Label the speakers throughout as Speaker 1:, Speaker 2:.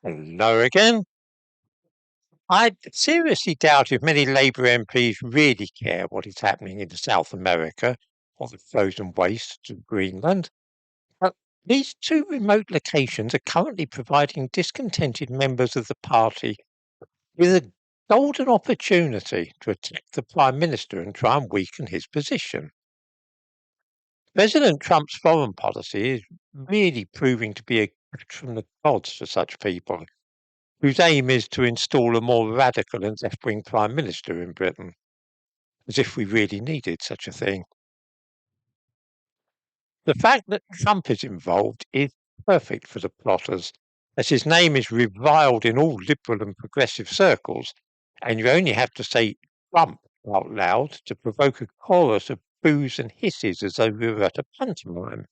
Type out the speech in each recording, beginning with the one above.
Speaker 1: Hello again. I seriously doubt if many Labour MPs really care what is happening in South America or the frozen wastes of Greenland. But these two remote locations are currently providing discontented members of the party with a golden opportunity to attack the Prime Minister and try and weaken his position. President Trump's foreign policy is really proving to be a gift from the gods for such people, whose aim is to install a more radical and left-wing prime minister in Britain, as if we really needed such a thing. The fact that Trump is involved is perfect for the plotters, as his name is reviled in all liberal and progressive circles, and you only have to say Trump out loud to provoke a chorus of boos and hisses as though we were at a pantomime.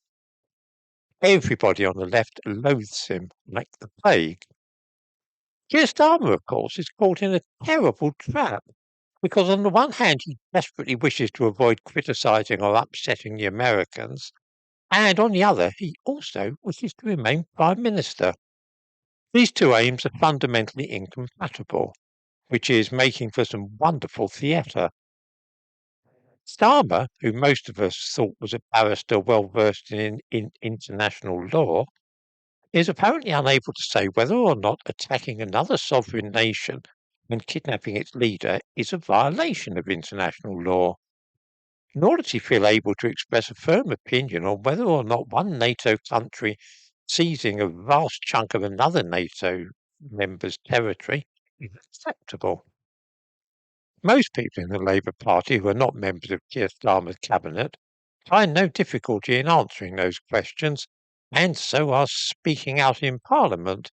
Speaker 1: Everybody on the left loathes him like the plague. Keir Starmer, of course, is caught in a terrible trap because, on the one hand, he desperately wishes to avoid criticising or upsetting the Americans, and on the other, he also wishes to remain Prime Minister. These two aims are fundamentally incompatible, which is making for some wonderful theatre. Starmer, who most of us thought was a barrister well versed in international law, is apparently unable to say whether or not attacking another sovereign nation and kidnapping its leader is a violation of international law. Nor does he feel able to express a firm opinion on whether or not one NATO country seizing a vast chunk of another NATO member's territory is acceptable. Most people in the Labour Party who are not members of Keir Starmer's cabinet find no difficulty in answering those questions, and so are speaking out in Parliament,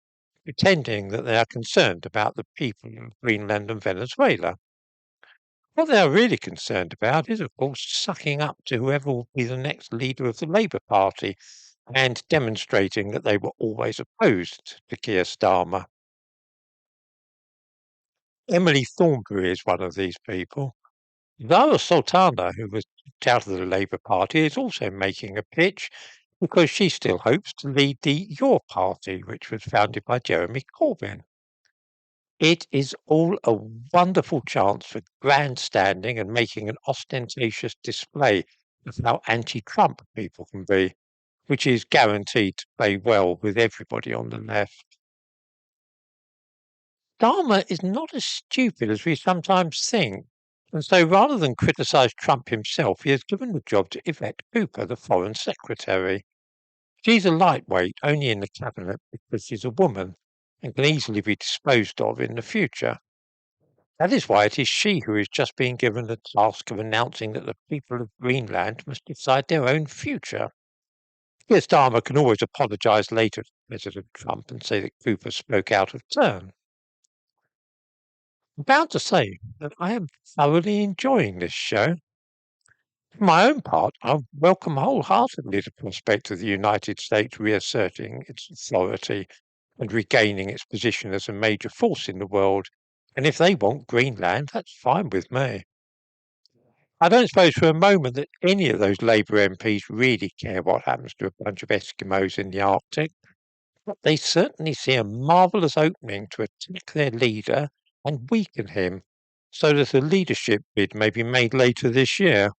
Speaker 1: pretending that they are concerned about the people of Greenland and Venezuela. What they are really concerned about is, of course, sucking up to whoever will be the next leader of the Labour Party and demonstrating that they were always opposed to Keir Starmer. Emily Thornberry is one of these people. Zara Sultana, who was kicked out of the Labour Party, is also making a pitch because she still hopes to lead the Your Party, which was founded by Jeremy Corbyn. It is all a wonderful chance for grandstanding and making an ostentatious display of how anti-Trump people can be, which is guaranteed to play well with everybody on the left. Starmer is not as stupid as we sometimes think, and so rather than criticise Trump himself, he has given the job to Yvette Cooper, the Foreign Secretary. She's a lightweight only in the cabinet because she's a woman and can easily be disposed of in the future. That is why it is she who is just being given the task of announcing that the people of Greenland must decide their own future. Keir Starmer can always apologise later to President Trump and say that Cooper spoke out of turn. I'm bound to say that I am thoroughly enjoying this show. For my own part, I welcome wholeheartedly the prospect of the United States reasserting its authority and regaining its position as a major force in the world. And if they want Greenland, that's fine with me. I don't suppose for a moment that any of those Labour MPs really care what happens to a bunch of Eskimos in the Arctic, but they certainly see a marvellous opening to attack their leader and weaken him, so that a leadership bid may be made later this year.